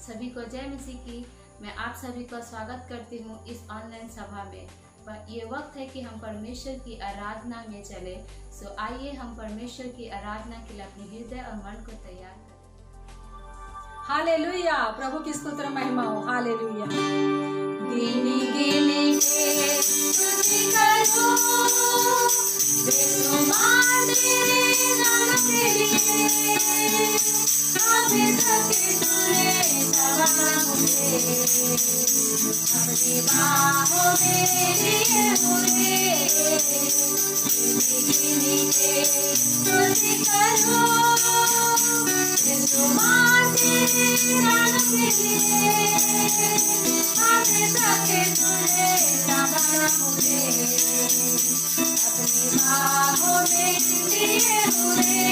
सभी को जय मसीह की। मैं आप सभी का स्वागत करती हूँ इस ऑनलाइन सभा में। पर ये वक्त है कि हम परमेश्वर की आराधना में चले। सो आइए हम परमेश्वर की आराधना के लिए अपने हृदय और मन को तैयार करें। हालेलुया। प्रभु की स्तुति महिमा हो। हालेलुया। गिनी गिनी के स्तुति करो, बेशुमार तेरे नाम के लिए। अभी तक तूने सवार मुझे अपनी बाहों में लिए हुए। गिनी के स्तुति करो, बेशुमार तेरे नाम के लिए। अभी तक तूने सवार मुझे अपनी बाहों में लिए हुए।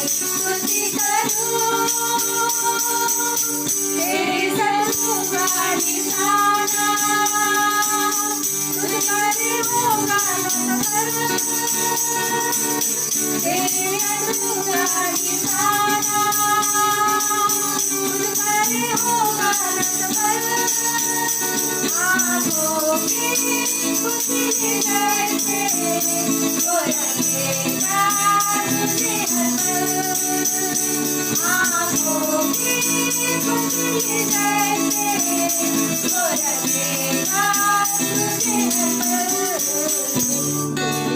स्तुति करो, तेरी सर्वोपरि निशाना तुझ पर होगा नमन। तेरी सर्वोपरि निशाना तुझ पर होगा नमन। आँखों की खुशी जैसे वो लगेगा तुझे हर पल। आँखों की खुशी जैसे वो लगेगा तुझे हर पल।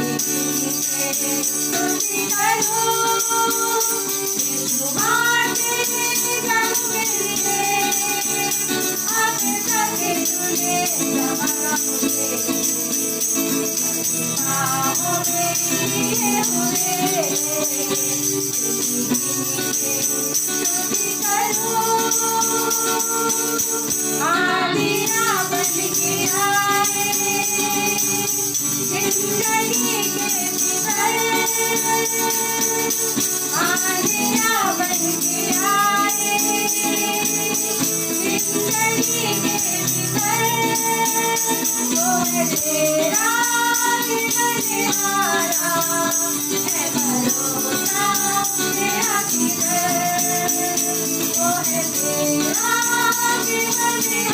स्तुति करो, बेशुमार तेरे नाम के लिए। अभी तक तूने सवारा मुझे बाहों में लिए हुए। स्तुति करो, आलिया बन के आए जिंदगी के विवर। आलिया बन के आए जिंदगी के विवर। वो है तेरा बलिहारा, है भरोसा तेरा किधर। वो है तेरा बलिहारा,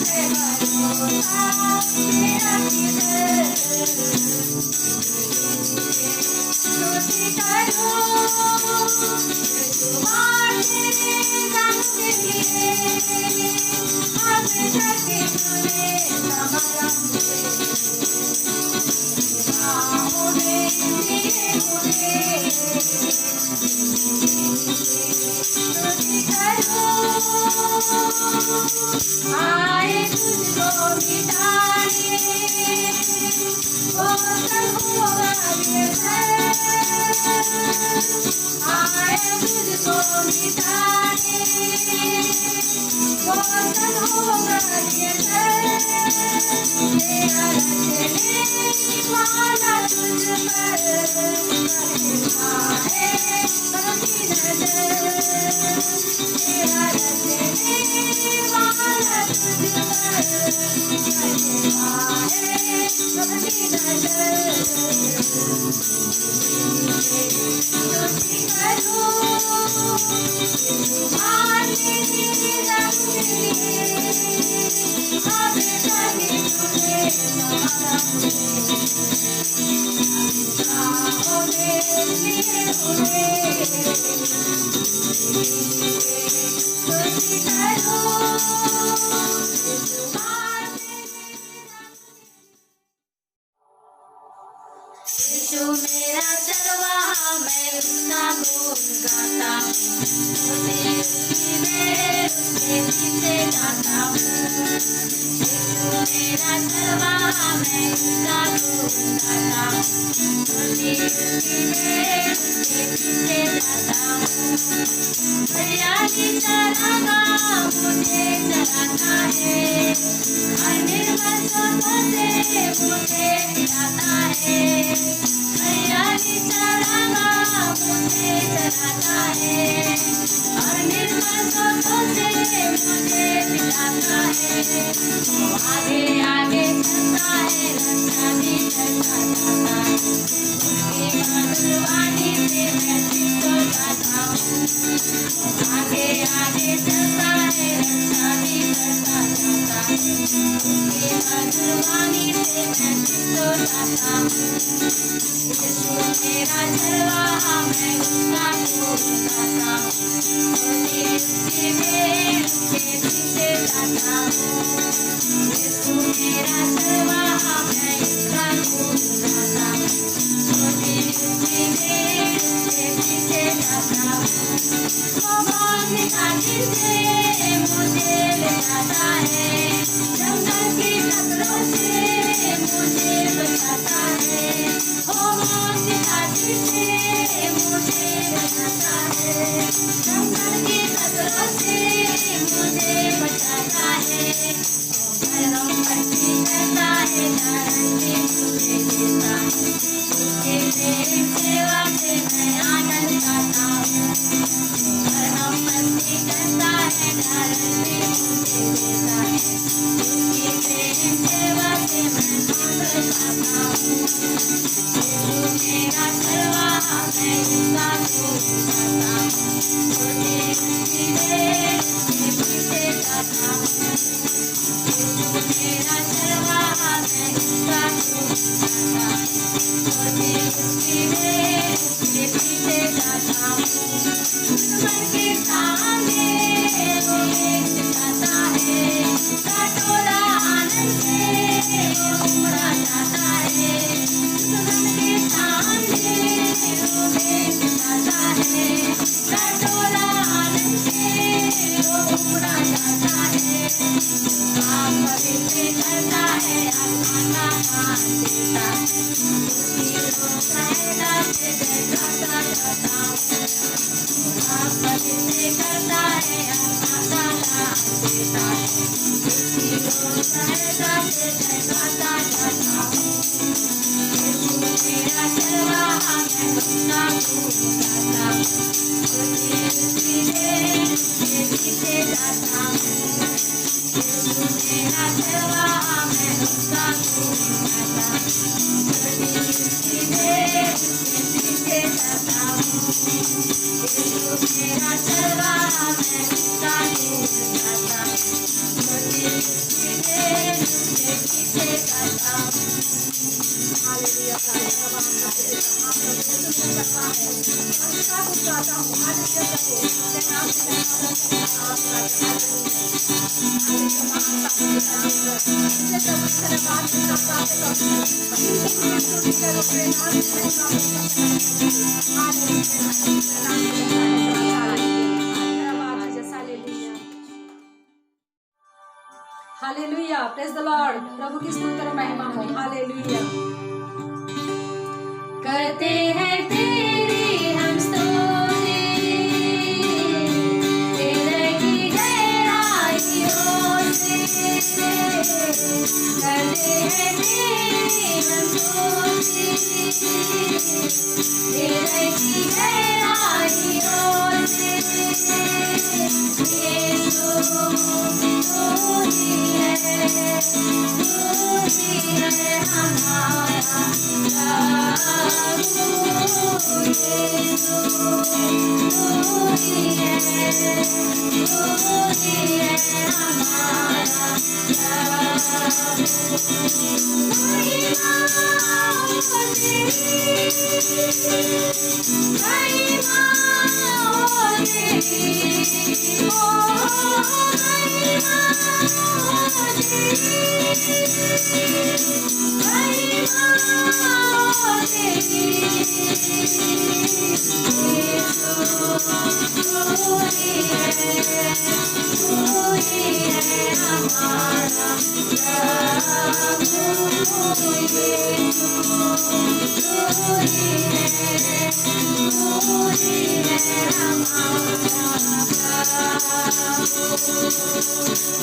है भरोसा तेरा किधर। स्तुति करो, बेशुमार तेरे नाम के लिए। अभी तक तूने सवारा मुझे बाहों में लिए हुए। स्तुति करो, आए तुझको मिटाने वो सब होगा निर्भय। आए तुझको मिटाने वो सब होगा निर्भय। तेरा रचने वाला तुझ पर रहता है कभी नजर। तेरा रचने वाला तुझ पर रहता है कभी नजर। स्तुति करो, बेशुमार तेरे नाम के लिए। अभी तक तूने सवारा मुझे बाहों में लिए हुए। स्तुति करो, बेशुमार यीशु मेरा चरवाहा, मैं उसका गुण गाता हूँ। मुझे उसकी मेरे उसके पीछे जाता हूँ। यीशु मेरा चरवाहा, मैं उसका गुण गाता हूँ। मुझे उसकी मेरे उसके पीछे जाता हूँ। हरियाली चरागा मुझे चराता है, और निर्मल सोतों से मुझे पिलाता है। हरियाली चरागा मुझे चराता है, और निर्मल सोतों से मुझे पिलाता है। वो आगे आगे चलता है, रास्ता भी चलता जाता है। उसकी मधुर वाणी से मैं तुझको गाता आगे आगे चलता है, रक्षा भी करता जाता है। उसकी मधुर वाणी से मैं तो जाता हूँ। यीशु मेरा चरवाहा, मैं उसका खूब गाता हूँ। छोटी उसकी भेड़ उसके पीछे जाता हूँ। यीशु मेरा चरवाहा, मैं उसका खूब गाता हूँ। छोटी उसकी भेड़ उसके पीछे जाता हूँ। वो बाग घाटी से मुझे ले जाता है, जंगल की खतरों से मुझे बचाता है। वो बाग घाटी से मुझे बचाता है, जंगल की खतरों से मुझे बचाता है। भरम पट्टी करता है, गारंटी मुझे देता है। उसके प्रेम सेवा से मैं आनंद पाता हूँ। भरम पट्टी करता है, गारंटी मुझे देता है। उसकी प्रेम सेवा से मैं आनंद पाता हूँ। यीशु मेरा चरवाहा, मैं उसका खूब गाता हूँ। छोटी उसकी भेड़ उसके पीछे जाता हूँ। यीशु मेरा चरवाहा, मैं उसका खूब गाता हूँ। छोटी उसकी भेड़ उसके पीछे जाता हूँ। दुश्मन के सामने वो एक जाता है, कटोरा आनंद से वो उड़ा जाता है। दुश्मन के सामने वो एक जाता है, कटोरा आनंद से वो उड़ा जाता है। आप पवित्र करता है, आत्मा का मान देता है। उसकी लोक सहायता से जयगाता जाता हूँ। आप पवित्र करता है, आत्मा का मान देता है। उसकी लोक सहायता से जयगाता जाता हूँ। यीशु मेरा चरवाहा, मैं उसका खूब गाता हूँ। छोटी उसकी भेड़ उसके पीछे जाता हूँ। यीशु मेरा चरवाहा, मैं उसका खूब गाता हूँ। छोटी उसकी भेड़ उसके पीछे जाता हूँ। यीशु मेरा चरवाहा, मैं उसका खूब गाता हूँ। छोटी उसकी भेड़ उसके पीछे जाता हूँ। हालेलुया। प्रभु हम यीशु में करता है, हम उसका खूब गाता हूँ। हालेलुया प्रभु, तेरे नाम से मैं आपका हालेलुया। Praise the Lord. प्रभु की स्तुति और महिमा हो। हालेलुया। करते हैं तेरी हम स्तुति, तेरे की गहराइयों से। करते हैं तेरी हम स्तुति, तेरे की गहराइयों से। यीशु तू ही है, तू ही है हमारा प्रभु। यीशु तू ही है, तू ही है हमारा प्रभु। महिमा हो तेरी, महिमा हो तेरी, ओ महिमा हो तेरी, महिमा हो तेरी। यीशु तू ही है, तू ही है हमारा प्रभु। यीशु तू ही है, तू ही है हमारा प्रभु।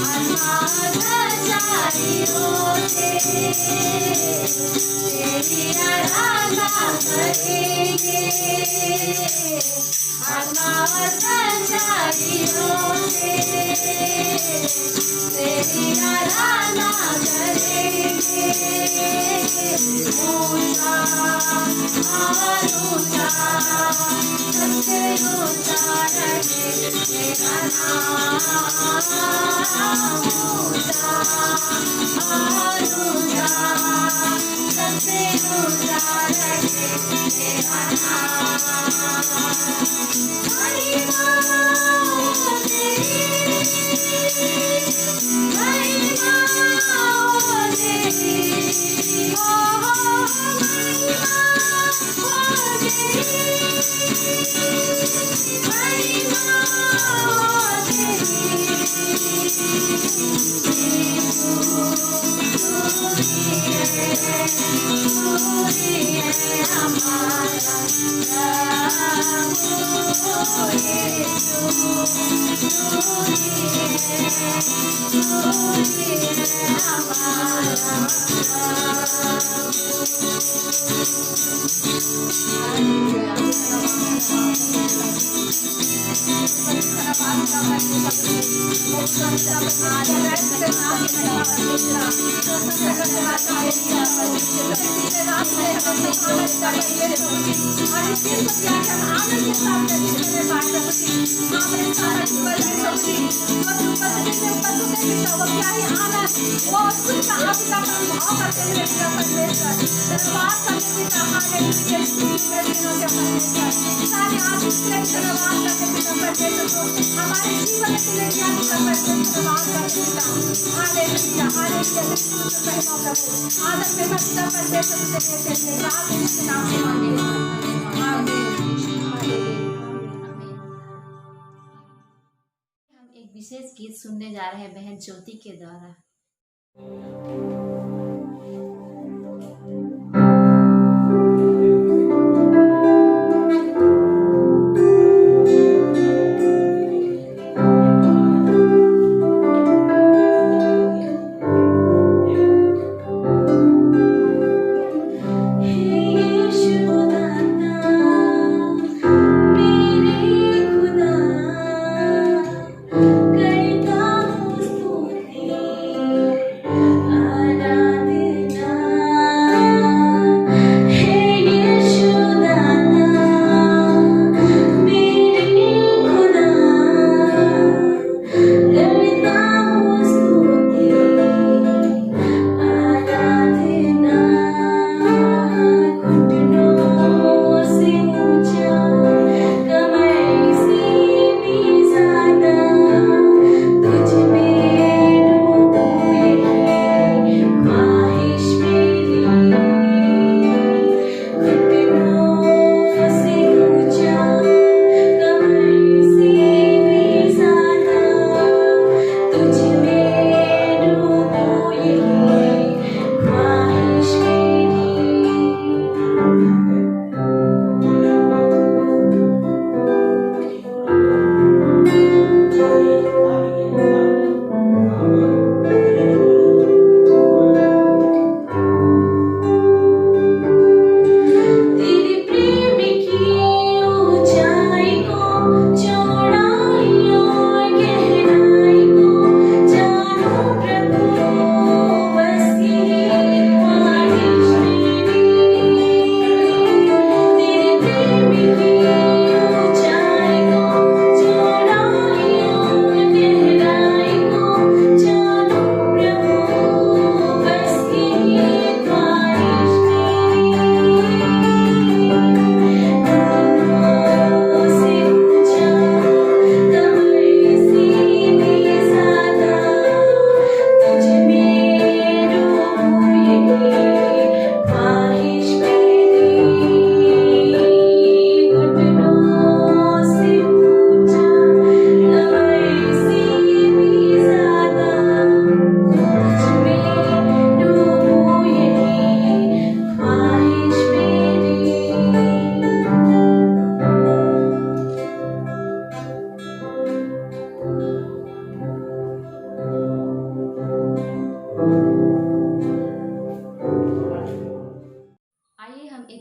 आत्मा सच्चाइयों से तेरी आराधना करेंगे। आत्मा सच्चाइयों से तेरी आराधना करेंगे। ऊंचा और ऊंचा हम एक विशेष गीत सुनने जा रहे हैं बहन ज्योति के द्वारा।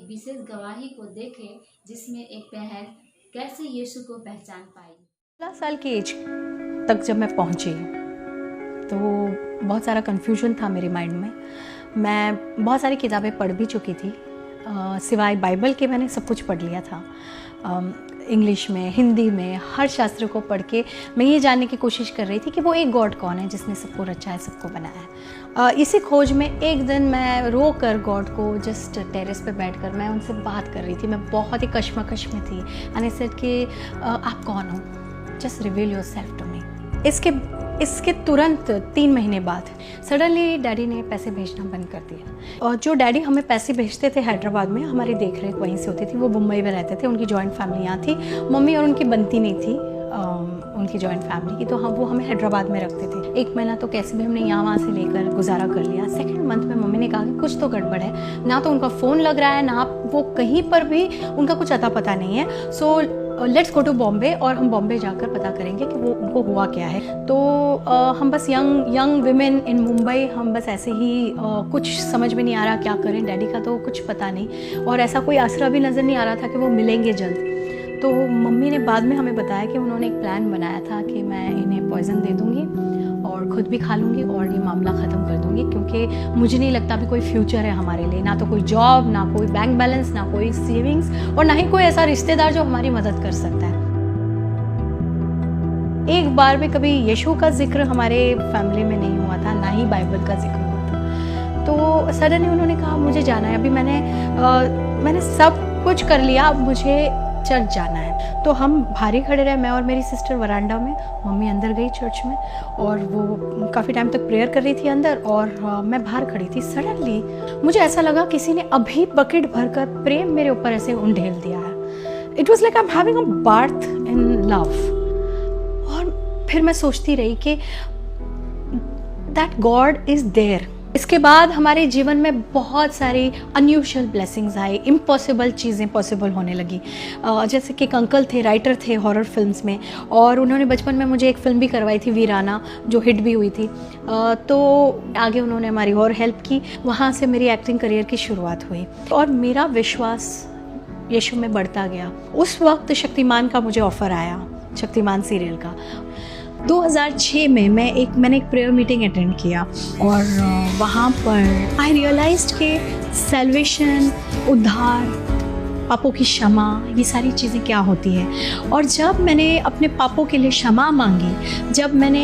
विशेष गवाही को देखें जिसमें एक बहन कैसे यीशु को पहचान पाई। 16 साल की एज तक जब मैं पहुंची तो बहुत सारा कन्फ्यूजन था मेरे माइंड में। मैं बहुत सारी किताबें पढ़ भी चुकी थी, सिवाय बाइबल के मैंने सब कुछ पढ़ लिया था। इंग्लिश में, हिंदी में, हर शास्त्र को पढ़ के मैं ये जानने की कोशिश कर रही थी कि वो एक गॉड कौन है जिसने सबको रचा है, सबको बनाया है। इसी खोज में एक दिन मैं रो कर गॉड को जस्ट टेरेस पे बैठकर मैं उनसे बात कर रही थी। मैं बहुत ही कश्मकश में थी। एंड आई सेड कि आप कौन हो, just reveal yourself to me. इसके तुरंत 3 महीने बाद सडनली डैडी ने पैसे भेजना बंद कर दिया। और जो डैडी हमें पैसे भेजते थे हैदराबाद में, हमारी देख रेख वहीं से होती थी। वो मुंबई में रहते थे, उनकी जॉइंट फैमिली यहाँ थी। मम्मी और उनकी बनती नहीं थी उनकी जॉइंट फैमिली की, तो वो हमें हैदराबाद में रखते थे। 1 महीना तो कैसे भी हमने यहाँ वहाँ से लेकर गुजारा कर लिया। सेकेंड मंथ में मम्मी ने कहा कि कुछ तो गड़बड़ है, ना तो उनका फ़ोन लग रहा है, ना वो कहीं पर भी उनका कुछ अता पता नहीं है। So let's go to Bombay, और हम बॉम्बे जाकर पता करेंगे कि वो उनको हुआ क्या है। तो हम बस यंग विमेन इन मुंबई, हम बस ऐसे ही कुछ समझ में नहीं आ रहा क्या करें। डैडी का तो कुछ पता नहीं, और ऐसा कोई आसरा भी नज़र नहीं आ रहा था कि वो मिलेंगे जल्द। तो मम्मी ने बाद में हमें बताया कि उन्होंने एक प्लान बनाया था कि मैं इन्हें पॉइज़न दे दूँगी और ख़ुद भी खा लूँगी और ये मामला ख़त्म कर दूँगी, क्योंकि मुझे नहीं लगता अभी कोई फ्यूचर है हमारे लिए। ना तो कोई जॉब, ना कोई बैंक बैलेंस, ना कोई सेविंग्स, और ना ही कोई ऐसा रिश्तेदार जो हमारी मदद कर सकता है। एक बार भी कभी यीशु का जिक्र हमारे फैमिली में नहीं हुआ था, ना ही बाइबल का जिक्र हुआ था। तो सडनली उन्होंने कहा मुझे जाना है, अभी मैंने सब कुछ कर लिया, अब मुझे चर्च जाना है। तो हम बाहर ही खड़े रहे, मैं और मेरी सिस्टर वरांडा में। मम्मी अंदर गई चर्च में, और वो काफ़ी टाइम तक प्रेयर कर रही थी अंदर, और मैं बाहर खड़ी थी। सडनली मुझे ऐसा लगा किसी ने अभी बकेट भरकर प्रेम मेरे ऊपर ऐसे उंडेल दिया है। It was like I am having a birth in love. और फिर मैं सोचती रही कि दैट गॉड इज़ देयर। इसके बाद हमारे जीवन में बहुत सारी अनयूजुअल ब्लेसिंग्स आई, इम्पॉसिबल चीज़ें पॉसिबल होने लगी। जैसे कि एक अंकल थे, राइटर थे हॉरर फिल्म्स में, और उन्होंने बचपन में मुझे एक फ़िल्म भी करवाई थी, वीराना, जो हिट भी हुई थी। तो आगे उन्होंने हमारी और हेल्प की। वहाँ से मेरी एक्टिंग करियर की शुरुआत हुई, और मेरा विश्वास यीशु में बढ़ता गया। उस वक्त शक्तिमान का मुझे ऑफ़र आया, शक्तिमान सीरियल का। 2006 में मैंने एक प्रेयर मीटिंग अटेंड किया, और वहाँ पर आई रियलाइज्ड कि सैल्वेशन, उद्धार, पापों की क्षमा, ये सारी चीज़ें क्या होती है। और जब मैंने अपने पापों के लिए क्षमा मांगी, जब मैंने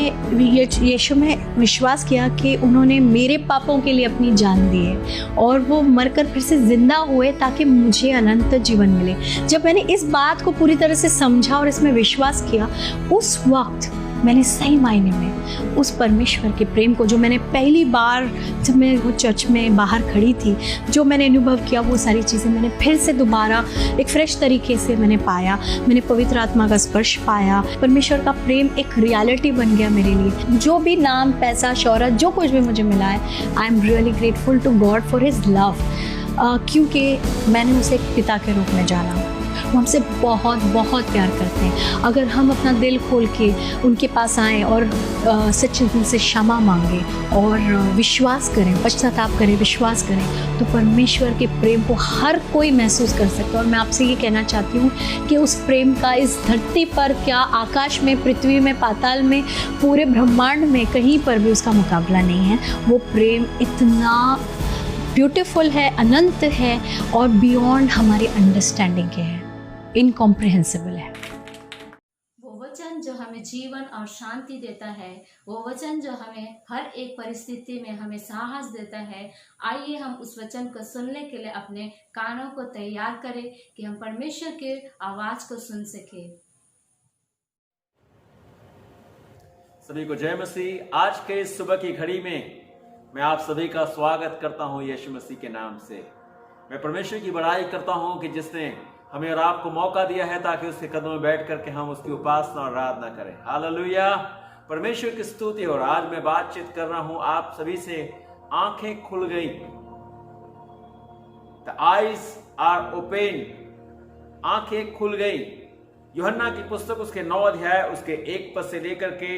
यीशु में विश्वास किया कि उन्होंने मेरे पापों के लिए अपनी जान दी है, और वो मरकर फिर से ज़िंदा हुए ताकि मुझे अनंत जीवन मिले, जब मैंने इस बात को पूरी तरह से समझा और इसमें विश्वास किया, उस वक्त मैंने सही मायने में उस परमेश्वर के प्रेम को, जो मैंने पहली बार जब मैं वो चर्च में बाहर खड़ी थी, जो मैंने अनुभव किया, वो सारी चीज़ें मैंने फिर से दोबारा एक फ्रेश तरीके से मैंने पाया। मैंने पवित्र आत्मा का स्पर्श पाया। परमेश्वर का प्रेम एक रियलिटी बन गया मेरे लिए। जो भी नाम, पैसा, शोहरत, जो कुछ भी मुझे मिला है, I am really grateful to God for his love, क्योंकि मैंने उसे एक पिता के रूप में जाना। वो हमसे बहुत बहुत प्यार करते हैं। अगर हम अपना दिल खोल के उनके पास आएँ और सच्चे दिल से क्षमा मांगें और विश्वास करें, पश्चाताप करें, विश्वास करें, तो परमेश्वर के प्रेम को हर कोई महसूस कर सकता है। और मैं आपसे ये कहना चाहती हूँ कि उस प्रेम का इस धरती पर, क्या आकाश में, पृथ्वी में, पाताल में, पूरे ब्रह्मांड में कहीं पर भी उसका मुकाबला नहीं है। वो प्रेम इतना ब्यूटीफुल है, अनंत है, और बियॉन्ड हमारी अंडरस्टैंडिंग के है, इनकॉम्प्रिहेंसिबल है। वो वचन जो हमें जीवन और शांति देता है, वो वचन जो हमें हर एक परिस्थिति में हमें साहस देता है। आइए हम उस वचन को सुनने के लिए अपने कानों को तैयार करें कि हम परमेश्वर के आवाज़ को सुन सकें। सभी को जय मसीह। आज के इस सुबह की घड़ी में मैं आप सभी का स्वागत करता हूं यीशु मसीह के नाम से। मैं परमेश्वर की बड़ाई करता हूं कि जिसने हमें और आपको मौका दिया है ताकि उसके कदमों में बैठ करके हम उसकी उपासना और आराधना करें। हालेलुया, परमेश्वर की स्तुति। और आज मैं बातचीत कर रहा हूं आप सभी से। आंखें खुल गई, द आईज आर ओपन, आंखें खुल गई। यूहन्ना की पुस्तक उसके 9 अध्याय उसके 1 पद से लेकर के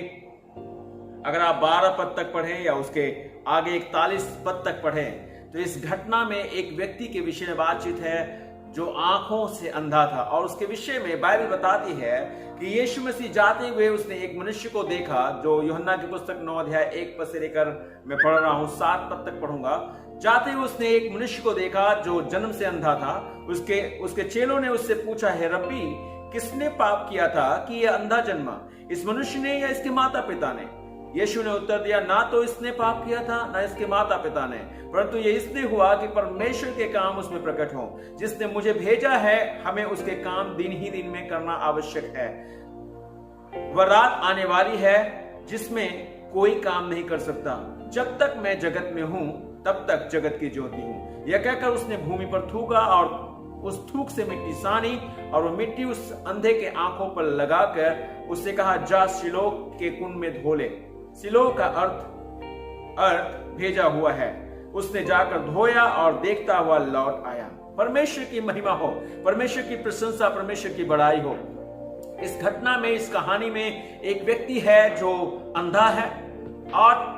अगर आप 12 पद तक पढ़ें या उसके आगे 41 पद तक पढ़ें, तो इस घटना में एक व्यक्ति के विषय में बातचीत है जो आंखों से अंधा था। और उसके विषय में बाइबल बताती है कि यीशु मसीह जाते हुए उसने एक मनुष्य को देखा, जो यूहन्ना की पुस्तक 9 अध्याय 1 पद से लेकर मैं पढ़ रहा हूं, 7 पद तक पढ़ूंगा। जाते हुए उसने एक मनुष्य को देखा जो जन्म से अंधा था। उसके चेलों ने उससे पूछा, है रब्बी, किसने पाप किया था कि यह अंधा जन्मा, इस मनुष्य ने या इसके माता पिता ने? यीशु ने उत्तर दिया, ना तो इसने पाप किया था ना इसके माता पिता ने, परंतु ये इसलिए हुआ कि परमेश्वर के काम उसमें प्रकट हों। जिसने मुझे भेजा है हमें उसके काम दिन ही दिन में करना आवश्यक है। वह रात आने वाली है जिसमें कोई काम नहीं कर सकता। जब तक मैं जगत में हूं तब तक जगत की ज्योति हूं। यह कहकर उसने भूमि पर थूका और उस थूक से मिट्टी सानी, और वो मिट्टी उस अंधे के आंखों पर लगाकर उससे कहा, जा सिलोह के कुंड में धो ले। सिलोह का अर्थ भेजा हुआ है। उसने जाकर धोया और देखता हुआ लौट आया। परमेश्वर की महिमा हो, परमेश्वर की प्रशंसा, परमेश्वर की बड़ाई हो। इस घटना में, इस कहानी में एक व्यक्ति है जो अंधा है और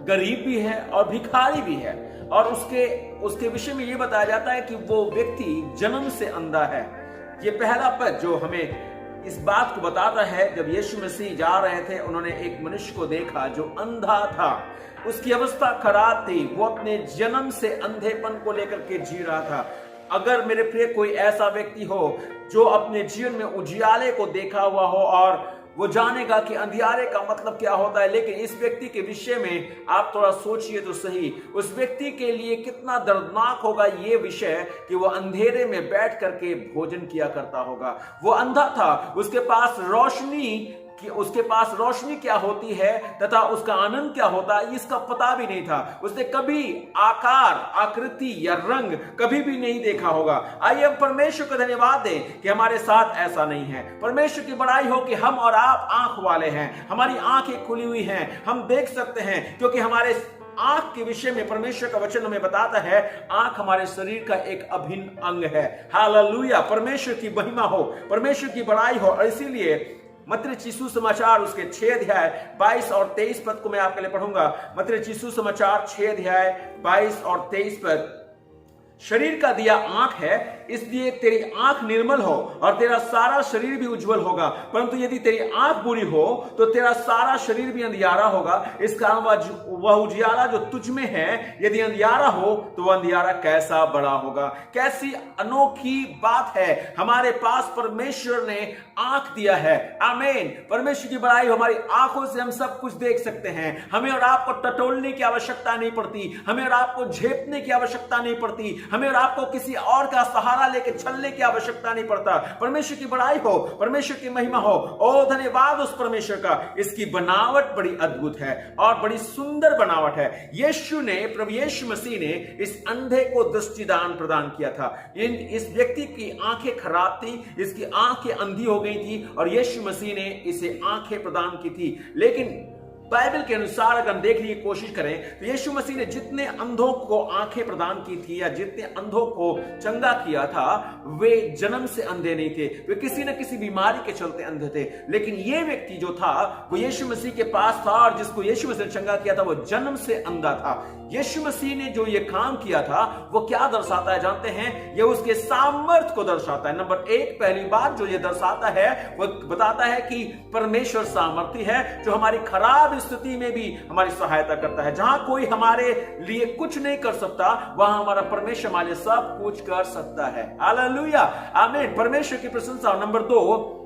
गरीब भी है और भिखारी भी है, और उसके विषय में यह बताया जाता है कि वो व्यक्ति जन्म से अंधा है। ये पहला पद जो हमें इस बात को बताता है, जब यीशु मसीह जा रहे थे उन्होंने एक मनुष्य को देखा जो अंधा था। उसकी अवस्था खराब थी, वो अपने जन्म से अंधेपन को लेकर के जी रहा था। अगर मेरे प्रिय कोई ऐसा व्यक्ति हो जो अपने जीवन में उजियाले को देखा हुआ हो और वो जानेगा कि अंधियारे का मतलब क्या होता है, लेकिन इस व्यक्ति के विषय में आप थोड़ा सोचिए तो सही, उस व्यक्ति के लिए कितना दर्दनाक होगा ये विषय कि वो अंधेरे में बैठ करके भोजन किया करता होगा। वो अंधा था, उसके पास रोशनी क्या होती है तथा उसका आनंद क्या होता है इसका पता भी नहीं था। उसने कभी आकार, आकृति या रंग कभी भी नहीं देखा होगा। आइए हम परमेश्वर को धन्यवाद दें कि हमारे साथ ऐसा नहीं है। परमेश्वर की बड़ाई हो कि हम और आप आंख वाले हैं, हमारी आंखें खुली हुई हैं, हम देख सकते हैं, क्योंकि हमारे आंख के विषय में परमेश्वर का वचन हमें बताता है, आंख हमारे शरीर का एक अभिन्न अंग है। हालेलुया, परमेश्वर की महिमा हो, परमेश्वर की बड़ाई हो। और इसीलिए मत्ती रचित सुसमाचार उसके 6 अध्याय 22 और 23 पद को मैं आपके लिए पढ़ूंगा। मत्ती रचित सुसमाचार 6 अध्याय 22 और 23 पद। शरीर का दिया आंख है, इसलिए तेरी आंख निर्मल हो और तेरा सारा शरीर भी उज्जवल होगा। परंतु यदि तेरी आंख बुरी हो तो तेरा सारा शरीर भी अंधियारा होगा। इस कारण वह उजियारा जो तुझ में है यदि अंधियारा हो तो वह अंधियारा कैसा बड़ा होगा। कैसी अनोखी बात है, हमारे पास परमेश्वर ने आंख दिया है। आमीन। परमेश्वर की बड़ाई, हमारी आंखों से हम सब कुछ देख सकते हैं। हमें और आपको टटोलने की आवश्यकता नहीं पड़ती, हमें और आपको झेपने की आवश्यकता नहीं पड़ती, हमें और आपको किसी और का सहारा लेके चलने की आवश्यकता नहीं पड़ता। परमेश्वर की बड़ाई हो, परमेश्वर की महिमा हो। ओ धन्यवाद उस परमेश्वर का। इसकी बनावट बड़ी अद्भुत है और बड़ी सुंदर बनावट है। यीशु ने, प्रभु यीशु मसीह ने इस अंधे को दृष्टिदान प्रदान किया था। इस व्यक्ति की आंखें खराब थी, इसकी आंखें अंधी हो गई थी और यीशु मसीह ने इसे आंखें प्रदान की थी। लेकिन बाइबल के अनुसार अगर हम देखने की कोशिश करें तो यीशु मसीह ने जितने अंधों को आंखें प्रदान की थी या जितने अंधों को चंगा किया था, वे जन्म से अंधे नहीं थे, वे किसी न किसी बीमारी के चलते अंधे थे। लेकिन ये व्यक्ति जो था वो यीशु मसीह के पास था और जिसको यीशु मसीह ने चंगा किया था वो जन्म से अंधा था। यीशु मसीह ने जो ये काम किया था वो क्या दर्शाता है जानते हैं? ये उसके सामर्थ्य को दर्शाता है। नंबर 1, पहली बात जो ये दर्शाता है वो बताता है कि परमेश्वर सामर्थ्य है जो हमारी खराब स्थिति में भी हमारी सहायता करता है। जहां कोई हमारे लिए कुछ नहीं कर सकता वहां हमारा परमेश्वर हमारे लिए सब कुछ कर सकता है। हालेलुया, आमीन। परमेश्वर की प्रशंसा। नंबर 2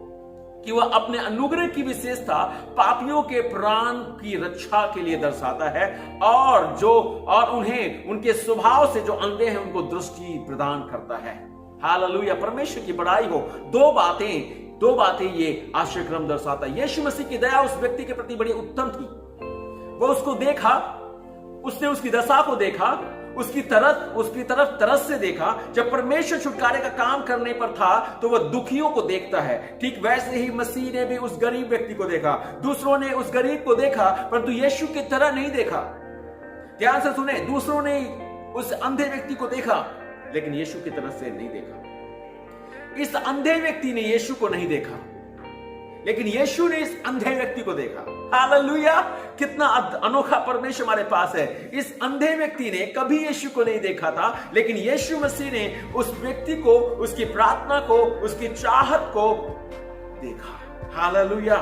कि वह अपने अनुग्रह की विशेषता पापियों के प्राण की रक्षा के लिए दर्शाता है और उन्हें उनके स्वभाव से जो अंधे हैं उनको दृष्टि प्रदान करता है। हालेलुया, परमेश्वर की बड़ाई हो। दो बातें ये आश्चर्यक्रम दर्शाता है। यीशु मसीह की दया उस व्यक्ति के प्रति बड़ी उत्तम थी। वो उसको देखा, उसने उसकी दशा को देखा, उसकी तरफ तरस से देखा। जब परमेश्वर छुटकारे का काम करने पर था तो वह दुखियों को देखता है। ठीक वैसे ही मसीह ने भी उस गरीब व्यक्ति को देखा। दूसरों ने उस गरीब को देखा परंतु यीशु की तरह नहीं देखा। ध्यान से सुने, दूसरों ने उस अंधे व्यक्ति को देखा लेकिन यीशु की तरह से नहीं देखा। इस अंधे व्यक्ति ने यीशु को नहीं देखा लेकिन यीशु ने इस अंधे व्यक्ति को देखा। हालेलुया, कितना अनोखा परमेश्वर हमारे पास है। इस अंधे व्यक्ति ने कभी यीशु को नहीं देखा था लेकिन यीशु मसीह ने उस व्यक्ति को, उसकी प्रार्थना को, उसकी चाहत को देखा। हालेलुया,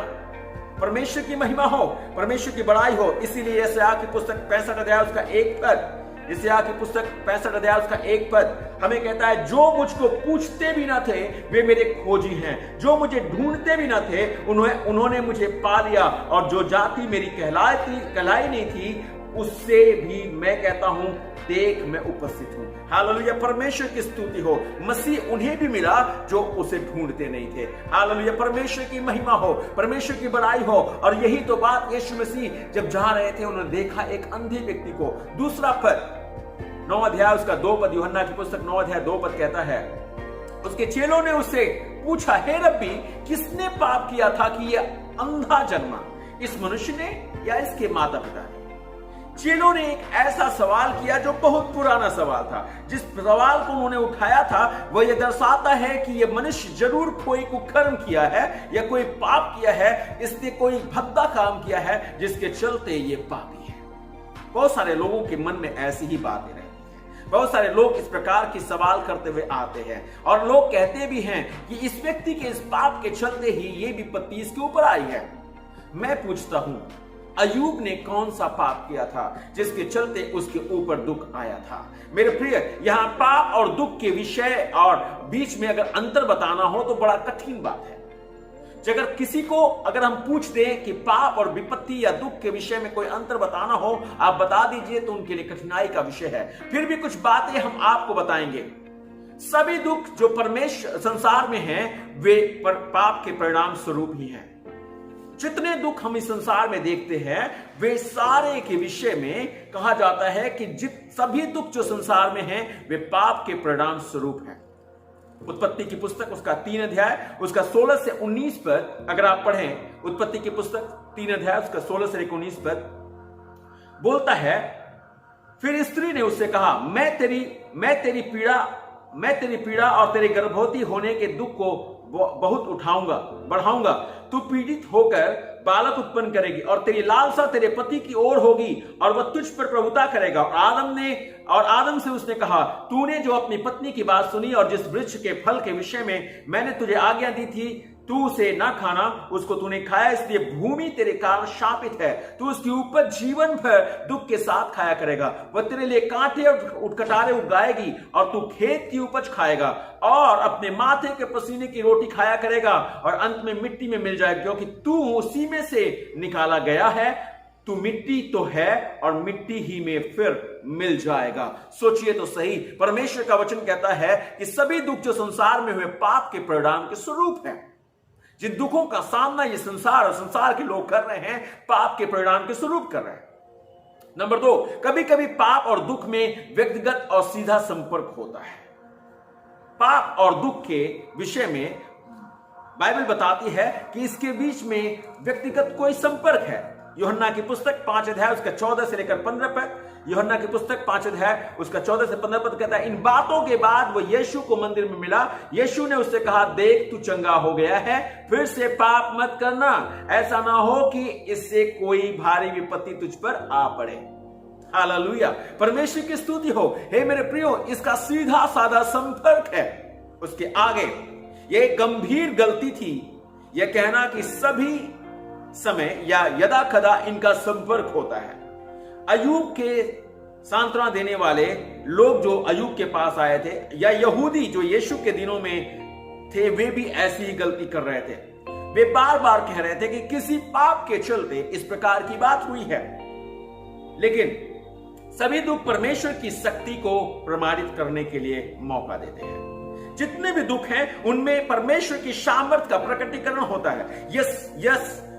परमेश्वर की महिमा हो, परमेश्वर की बड़ाई हो। इसीलिए यशायाह की पुस्तक 65 अध्याय उसका 1 पद यशायाह की पुस्तक 65 अध्याय उसका 1 पद हमें कहता है, जो मुझको पूछते भी ना थे वे मेरे खोजी हैं, जो मुझे ढूंढते भी ना थे उन्होंने मुझे पा लिया, और जो जाति मेरी कहलाई नहीं थी उससे भी मैं कहता हूं देख मैं उपस्थित हूं। हालेलुया, परमेश्वर की स्तुति हो। मसीह उन्हें भी मिला जो उसे ढूंढते नहीं थे। हालेलुया, परमेश्वर की महिमा हो, परमेश्वर की बड़ाई हो। और यही तो बात यीशु मसीह जब जा रहे थे उन्होंने देखा एक अंधे व्यक्ति को। दूसरा पद 9 अध्याय उसका 2 पद, यूहन्ना की पुस्तक 9 अध्याय 2 पद कहता है, उसके चेलों ने उससे पूछा, हे रब्बी, किसने पाप किया था कि यह अंधा जन्मा, इस मनुष्य ने या इसके माता पिता ने? चेलों ने एक ऐसा सवाल किया जो बहुत पुराना सवाल था। जिस सवाल को उन्होंने उठाया था वह यह दर्शाता है कि यह मनुष्य जरूर कोई कुकर्म किया है या कोई पाप किया है, इसने कोई भद्दा काम किया है जिसके चलते ये पापी है। बहुत सारे लोगों के मन में ऐसी ही बातें रहती हैं। बहुत सारे लोग इस प्रकार की सवाल करते हुए आते हैं और लोग कहते भी हैं कि इस व्यक्ति के इस पाप के चलते ही ये विपत्ति इसके ऊपर आई है। मैं पूछता हूं, अय्यूब ने कौन सा पाप किया था जिसके चलते उसके ऊपर दुख आया था? मेरे प्रिय, यहां पाप और दुख के विषय और बीच में अगर अंतर बताना हो तो बड़ा कठिन बात है। अगर किसी को अगर हम पूछ दें कि पाप और विपत्ति या दुख के विषय में कोई अंतर बताना हो, आप बता दीजिए, तो उनके लिए कठिनाई का विषय है। फिर भी कुछ बातें हम आपको बताएंगे। सभी दुख जो परमेश्वर संसार में हैं वे पाप के परिणाम स्वरूप ही हैं। जितने दुख हम इस संसार में देखते हैं वे सारे के विषय में कहा जाता है कि सभी दुख जो संसार में हैं वे पाप के परिणाम स्वरूप हैं। उत्पत्ति की पुस्तक उसका 3 अध्याय उसका 16 से 19 पद अगर आप पढ़ें, उत्पत्ति की पुस्तक 3 अध्याय उसका 16 से 19 पद बोलता है, फिर स्त्री ने उससे कहा, मैं तेरी पीड़ा और तेरे गर्भवती होने के दुख को बहुत बढ़ाऊंगा। तू पीड़ित होकर बालक उत्पन्न करेगी और तेरी लालसा तेरे पति की ओर होगी और वह तुझ पर प्रभुता करेगा। और आदम से उसने कहा, तूने जो अपनी पत्नी की बात सुनी और जिस वृक्ष के फल के विषय में मैंने तुझे आज्ञा दी थी तू उसे ना खाना, उसको तूने खाया, इसलिए भूमि तेरे कारण शापित है। तू उसकी उपज जीवन भर दुख के साथ खाया करेगा। वह तेरे लिए कांटे और उठकटारे उगाएगी और तू खेत की उपज खाएगा और अपने माथे के पसीने की रोटी खाया करेगा और अंत में मिट्टी में मिल जाएगा, क्योंकि तू उसी में से निकाला गया है। तू मिट्टी तो है और मिट्टी ही में फिर मिल जाएगा। सोचिए तो सही, परमेश्वर का वचन कहता है कि सभी दुख जो संसार में हुए पाप के परिणाम के स्वरूप हैं। जिन दुखों का सामना ये संसार और संसार के लोग कर रहे हैं पाप के परिणाम के स्वरूप कर रहे हैं। नंबर 2, कभी कभी पाप और दुख में व्यक्तिगत और सीधा संपर्क होता है। पाप और दुख के विषय में बाइबल बताती है कि इसके बीच में व्यक्तिगत कोई संपर्क है। यूहन्ना की पुस्तक 5 अध्याय उसका 14 से लेकर 15 पद, यूहन्ना की पुस्तक 5 अध्याय उसका 14 से 15 पद कहता है, इन बातों के बाद वो यीशु को मंदिर में मिला। यीशु ने उससे कहा, देख तू चंगा हो गया है, फिर से पाप मत करना, ऐसा ना हो कि इससे कोई भारी विपत्ति तुझ पर आ पड़े। हालेलुया, परमेश्वर की स्तुति हो। हे मेरे प्रियो, इसका सीधा साधा संपर्क है। उसके आगे यह गंभीर गलती थी यह कहना कि सभी समय या यदा कदा इनका संपर्क होता है। अय्यूब के सांत्वना देने वाले लोग जो अय्यूब के पास आए थे या यहूदी जो यीशु के दिनों में थे वे भी ऐसी ही गलती कर रहे थे। वे बार बार कह रहे थे कि किसी पाप के चलते इस प्रकार की बात हुई है। लेकिन सभी दुख परमेश्वर की शक्ति को प्रमाणित करने के लिए मौका देते हैं। जितने भी दुख हैं उनमें परमेश्वर की सामर्थ्य का प्रकटीकरण होता है।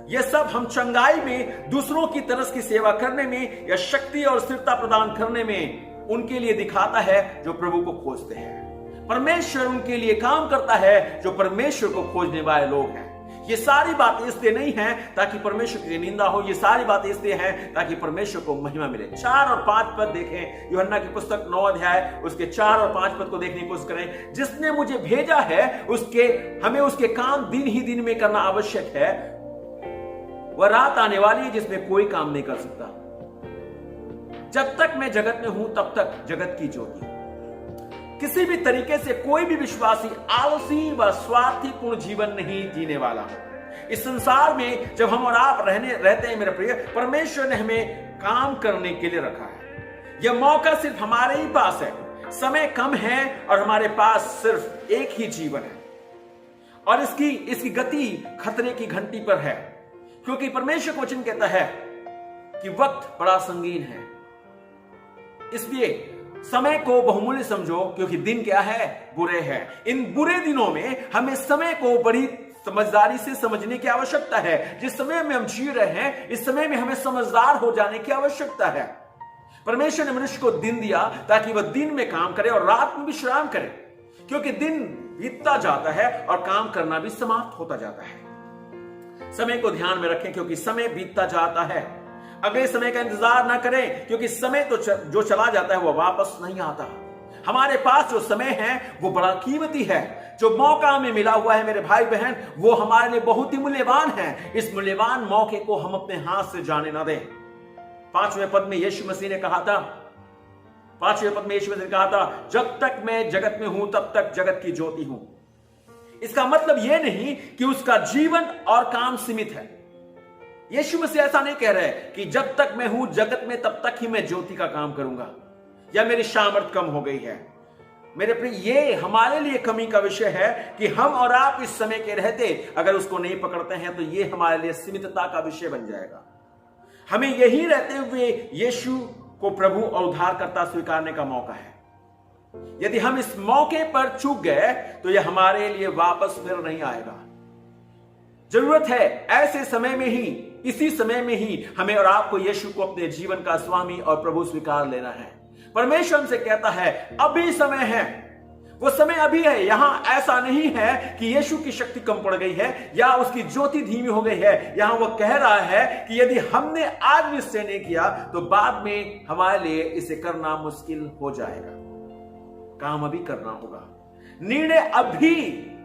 यह सब हम चंगाई में, दूसरों की तरस की सेवा करने में या शक्ति और स्थिरता प्रदान करने में उनके लिए दिखाता है जो प्रभु को खोजते हैं। परमेश्वर उनके लिए काम करता है जो परमेश्वर को खोजने वाले लोग हैं। ये सारी बातें इसलिए नहीं है ताकि परमेश्वर की निंदा हो, ये सारी बातें इसलिए हैं ताकि परमेश्वर को महिमा मिले। 4 और 5 पद देखें, यूहन्ना की पुस्तक 9 अध्याय उसके 4 और 5 पद को देखने की कोशिश करें। जिसने मुझे भेजा है हमें उसके काम दिन ही दिन में करना आवश्यक है। वह रात आने वाली है जिसमें कोई काम नहीं कर सकता। जब तक मैं जगत में हूं तब तक जगत की ज्योति। किसी भी तरीके से कोई भी विश्वासी आलसी व स्वार्थीपूर्ण जीवन नहीं जीने वाला हो। इस संसार में जब हम और आप रहते हैं मेरे प्रिय, परमेश्वर ने हमें काम करने के लिए रखा है। यह मौका सिर्फ हमारे ही पास है। समय कम है और हमारे पास सिर्फ एक ही जीवन है और इसकी गति खतरे की घंटी पर है, क्योंकि परमेश्वर का वचन कहता है कि वक्त बड़ा संगीन है। इसलिए समय को बहुमूल्य समझो, क्योंकि दिन क्या है? बुरे हैं। इन बुरे दिनों में हमें समय को बड़ी समझदारी से समझने की आवश्यकता है। जिस समय में हम जी रहे हैं, इस समय में हमें समझदार हो जाने की आवश्यकता है। परमेश्वर ने मनुष्य को दिन दिया ताकि वह दिन में काम करे और रात में विश्राम करे, क्योंकि दिन बीतता जाता है और काम करना भी समाप्त होता जाता है। समय को ध्यान में रखें, क्योंकि समय बीतता जाता है। अगले समय का इंतजार ना करें, क्योंकि समय तो जो चला जाता है वह वापस नहीं आता। हमारे पास जो समय है वो बड़ा कीमती है। जो मौका हमें मिला हुआ है मेरे भाई बहन, वो हमारे लिए बहुत ही मूल्यवान है। इस मूल्यवान मौके को हम अपने हाथ से जाने ना दें। 5वें पद में यीशु मसीह ने कहा था, जब तक मैं जगत में हूं तब तक जगत की ज्योति हूं। इसका मतलब यह नहीं कि उसका जीवन और काम सीमित है। यीशु मसीह ऐसा नहीं कह रहे कि जब तक मैं हूं जगत में तब तक ही मैं ज्योति का काम करूंगा या मेरी सामर्थ कम हो गई है। मेरे प्रिय, ये हमारे लिए कमी का विषय है कि हम और आप इस समय के रहते अगर उसको नहीं पकड़ते हैं तो ये हमारे लिए सीमितता का विषय बन जाएगा। हमें यही रहते हुए यीशु को प्रभु और उद्धारकर्ता स्वीकारने का मौका है। यदि हम इस मौके पर चूक गए तो यह हमारे लिए वापस फिर नहीं आएगा। जरूरत है ऐसे समय में ही, इसी समय में ही हमें और आपको यीशु को अपने जीवन का स्वामी और प्रभु स्वीकार लेना है। परमेश्वर हमसे कहता है अभी समय है, वो समय अभी है। यहां ऐसा नहीं है कि यीशु की शक्ति कम पड़ गई है या उसकी ज्योति धीमी हो गई है। यहां वो कह रहा है कि यदि हमने आज निश्चय नहीं किया तो बाद में हमारे लिए इसे करना मुश्किल हो जाएगा। काम अभी करना होगा, निर्णय अभी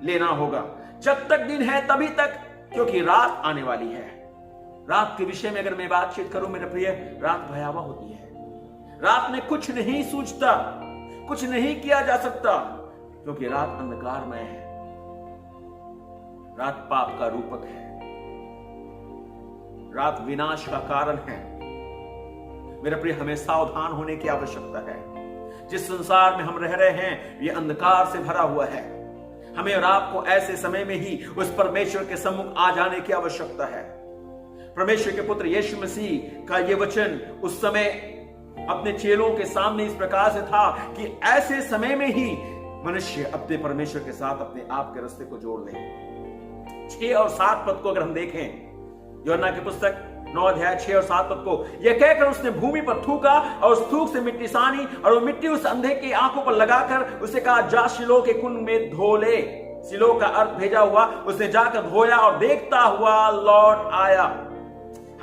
लेना होगा, जब तक दिन है तभी तक, क्योंकि रात आने वाली है। रात के विषय में अगर मैं बातचीत करूं मेरे प्रिय, रात भयावह होती है। रात में कुछ नहीं सूझता, कुछ नहीं किया जा सकता, क्योंकि रात अंधकारमय है। रात पाप का रूपक है, रात विनाश का कारण है। मेरे प्रिय, हमें सावधान होने की आवश्यकता है। जिस संसार में हम रह रहे हैं ये अंधकार से भरा हुआ है। हमें और आपको ऐसे समय में ही उस परमेश्वर के सम्मुख आ जाने की आवश्यकता है। परमेश्वर के पुत्र यीशु मसीह का यह वचन उस समय अपने चेलों के सामने इस प्रकार से था कि ऐसे समय में ही मनुष्य अपने परमेश्वर के साथ अपने आप के रास्ते को जोड़ ले। 6 और 7 पद को अगर हम देखें, यूहन्ना की पुस्तक 9 अध्याय 6 और 7 पद को, यह कहकर उसने भूमि पर थूका और उस थूक से मिट्टी सानी और वो मिट्टी उस अंधे की आंखों पर लगाकर उसे कहा, जा शिलो के कुंड में धो ले। शिलो का अर्थ भेजा हुआ। उसने जाकर धोया और देखता हुआ लौट आया।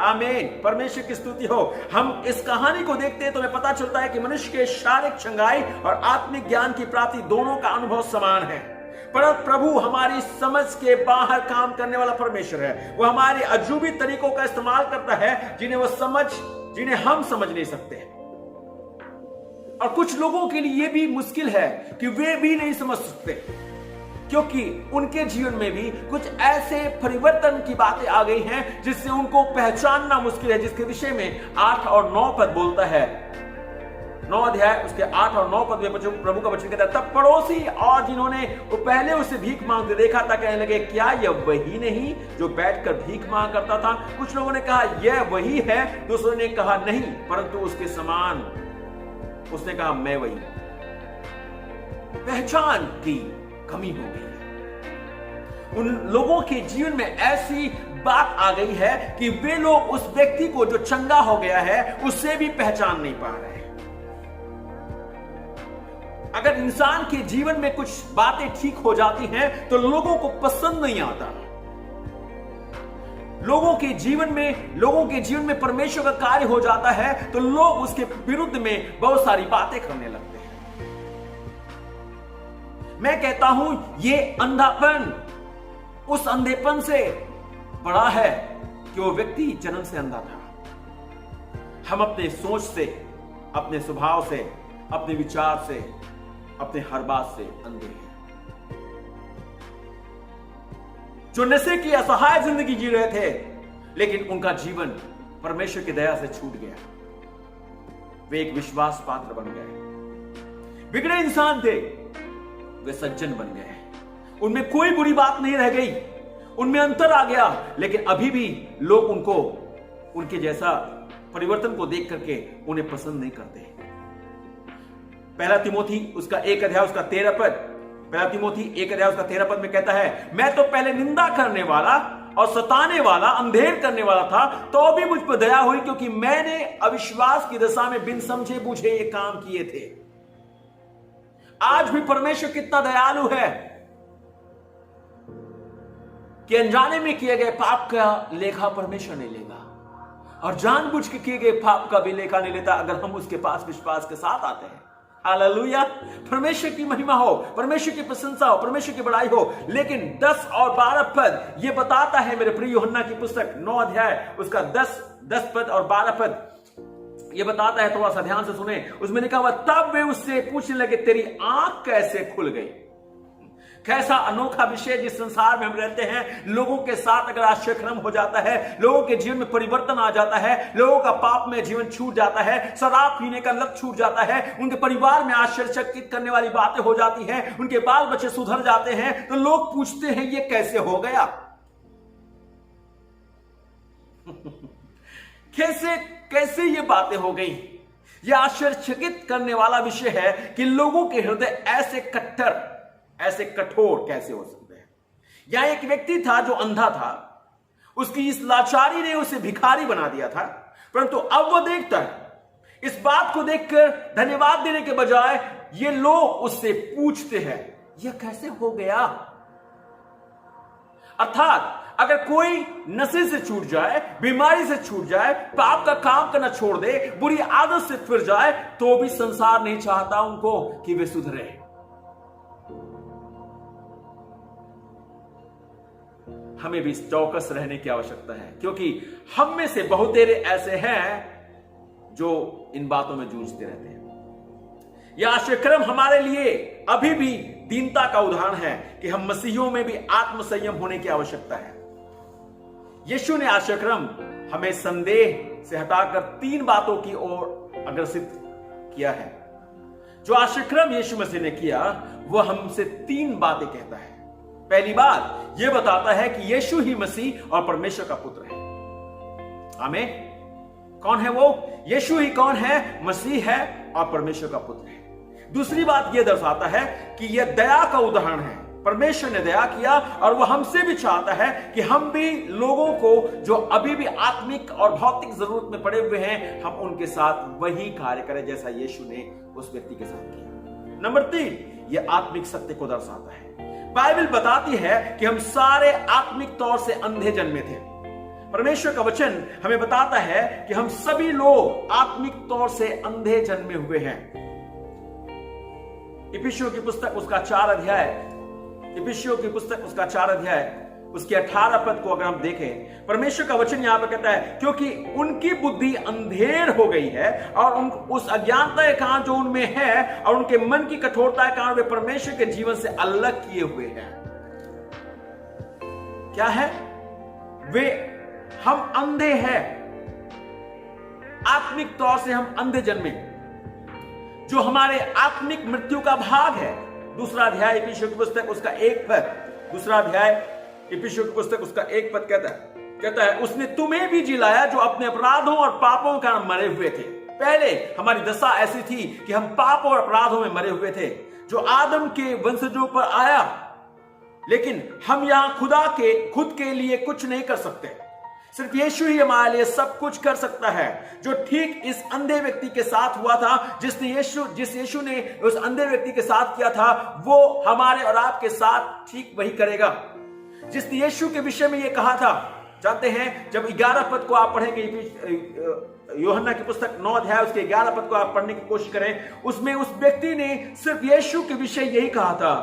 आमीन, परमेश्वर की स्तुति हो। हम इस कहानी को देखते हैं तो हमें पता चलता है कि मनुष्य के शारीरिक चंगाई और आत्मिक ज्ञान की प्राप्ति दोनों का अनुभव समान है। पर प्रभु हमारी समझ के बाहर काम करने वाला परमेश्वर है। वो हमारे अजूबी तरीकों का इस्तेमाल करता है जिन्हें हम समझ नहीं सकते। और कुछ लोगों के लिए यह भी मुश्किल है कि वे भी नहीं समझ सकते, क्योंकि उनके जीवन में भी कुछ ऐसे परिवर्तन की बातें आ गई हैं जिससे उनको पहचानना मुश्किल है, जिसके विषय में 8 और 9 पद बोलता है। 9 अध्याय उसके 8 और 9 पद में प्रभु का वचन कहता है, तब पड़ोसी और जिन्होंने पहले उसे भीख मांगते देखा था कहने लगे, क्या यह वही नहीं जो बैठकर भीख मांग करता था? कुछ लोगों ने कहा यह वही है, दूसरों ने कहा नहीं परंतु उसके समान। उसने कहा मैं वही। पहचान की कमी हो गई है। उन लोगों के जीवन में ऐसी बात आ गई है कि वे लोग उस व्यक्ति को जो चंगा हो गया है उससे भी पहचान नहीं पा रहे हैं। अगर इंसान के जीवन में कुछ बातें ठीक हो जाती हैं तो लोगों को पसंद नहीं आता। लोगों के जीवन में परमेश्वर का कार्य हो जाता है तो लोग उसके विरुद्ध में बहुत सारी बातें करने लगते हैं। मैं कहता हूं ये अंधापन उस अंधेपन से बड़ा है कि वो व्यक्ति जन्म से अंधा था। हम अपने सोच से, अपने स्वभाव से, अपने विचार से, अपने हर बात से अंधे हैं। जो नशे की असहाय जिंदगी जी रहे थे लेकिन उनका जीवन परमेश्वर की दया से छूट गया। वे एक विश्वास पात्र बन गए। बिगड़े इंसान थे, वे सज्जन बन गए। उनमें कोई बुरी बात नहीं रह गई, उनमें अंतर आ गया, लेकिन अभी भी लोग उनको, उनके जैसा परिवर्तन को देख करके उन्हें पसंद नहीं करते। पहला तिमोथी उसका 1 अध्याय उसका 13 पद, पहला तिमोथी 1 अध्याय उसका 13 पद में कहता है, मैं तो पहले निंदा करने वाला और सताने वाला, अंधेर करने वाला था, तो भी मुझ पर दया हुई, क्योंकि मैंने अविश्वास की दशा में बिन समझे बूझे ये काम किए थे। आज भी परमेश्वर कितना दयालु है कि अनजाने में किए गए पाप का लेखा परमेश्वर नहीं लेगा, और जानबूझ के किए गए पाप का भी लेखा नहीं लेता, अगर हम उसके पास विश्वास के साथ आते हैं। हालेलुया, परमेश्वर की महिमा हो, परमेश्वर की प्रशंसा हो, परमेश्वर की बड़ाई हो। लेकिन 10 और 12 पद ये बताता है, मेरे प्रिय यूहन्ना की पुस्तक 9 अध्याय उसका 10 पद और 12 पद ये बताता है, थोड़ा सा ध्यान से सुने। उसमें लिखा हुआ, तब वे उससे पूछने लगे, तेरी आंख कैसे खुल गई। कैसा अनोखा विषय, जिस संसार में हम रहते हैं, लोगों के साथ अगर आश्चर्यक्रम हो जाता है, लोगों के जीवन में परिवर्तन आ जाता है, लोगों का पाप में जीवन छूट जाता है, शराब पीने का लत छूट जाता है, उनके परिवार में आश्चर्यचकित करने वाली बातें हो जाती हैं, उनके बाल बच्चे सुधर जाते हैं, तो लोग पूछते हैं ये कैसे हो गया। कैसे ये बातें हो गई। यह आश्चर्यचकित करने वाला विषय है कि लोगों के हृदय ऐसे कट्टर, ऐसे कठोर कैसे हो सकते हैं। यहां एक व्यक्ति था जो अंधा था, उसकी इस लाचारी ने उसे भिखारी बना दिया था, परंतु अब वो देखता है, इस बात को देखकर धन्यवाद देने के बजाय ये लोग उससे पूछते हैं यह कैसे हो गया। अर्थात अगर कोई नशे से छूट जाए, बीमारी से छूट जाए, पाप का काम करना छोड़ दे, बुरी आदत से फिर जाए, तो भी संसार नहीं चाहता उनको कि वे सुधरे। हमें भी चौकस रहने की आवश्यकता है, क्योंकि हम में से बहुतेरे ऐसे हैं जो इन बातों में जूझते रहते हैं। यह आश्चर्यक्रम हमारे लिए अभी भी दीनता का उदाहरण है कि हम मसीहियों में भी आत्मसंयम होने की आवश्यकता है। यीशु ने आश्चर्यक्रम हमें संदेह से हटाकर 3 बातों की ओर अग्रसित किया है। जो आश्चर्यक्रम यीशु मसीह ने किया वह हमसे 3 बातें कहता है। पहली बात यह बताता है कि यीशु ही मसीह और परमेश्वर का पुत्र है। आमीन। कौन है वो? यीशु ही कौन है? मसीह है और परमेश्वर का पुत्र है। दूसरी बात यह दर्शाता है कि यह दया का उदाहरण है। परमेश्वर ने दया किया और वह हमसे भी चाहता है कि हम भी लोगों को जो अभी भी आत्मिक और भौतिक जरूरत में पड़े हुए हैं, हम उनके साथ वही कार्य करें जैसा यीशु ने उस व्यक्ति के साथ किया। नंबर 3, यह आत्मिक सत्य को दर्शाता है। बाइबल बताती है कि हम सारे आत्मिक तौर से अंधे जन्मे थे। परमेश्वर का वचन हमें बताता है कि हम सभी लोग आत्मिक तौर से अंधे जन्मे हुए हैं। इफिसियों की पुस्तक उसका 4 अध्याय, इफिसियों की पुस्तक उसका 4 अध्याय उसके 18 पद को अगर हम देखें, परमेश्वर का वचन यहां पर कहता है, क्योंकि उनकी बुद्धि अंधेर हो गई है और उस अज्ञानता के कारण जो उनमें है और उनके मन की कठोरता के कारण वे परमेश्वर के जीवन से अलग किए हुए हैं। क्या है? हम अंधे हैं, आत्मिक तौर से हम अंधे जन्मे, जो हमारे आत्मिक मृत्यु का भाग है। दूसरा अध्याय इफिसियों की पुस्तक उसका 1 पद, दूसरा अध्याय इफिसियों की पुस्तक उसका 1 पद कहता है, उसने तुम्हें भी जिलाया जो अपने अपराधों और पापों के कारण मरे हुए थे। पहले हमारी दशा ऐसी थी कि हम पाप और अपराधों में मरे हुए थे, जो आदम के वंशजों पर आया। लेकिन हम यहां खुद के लिए कुछ नहीं कर सकते, सिर्फ यीशु ही हमारे लिए सब कुछ कर सकता है। जो ठीक इस अंधे व्यक्ति के साथ हुआ था, जिस यीशु ने उस अंधे व्यक्ति के साथ किया था, वो हमारे और आपके साथ ठीक वही करेगा। जिसने यीशु के विषय में ये कहा था, जानते हैं, जब 11 पद को आप पढ़ेंगे, यूहन्ना की पुस्तक 9 अध्याय उसके 11 पद को आप पढ़ने की कोशिश करें, उसमें उस व्यक्ति ने सिर्फ यीशु के विषय यही कहा था।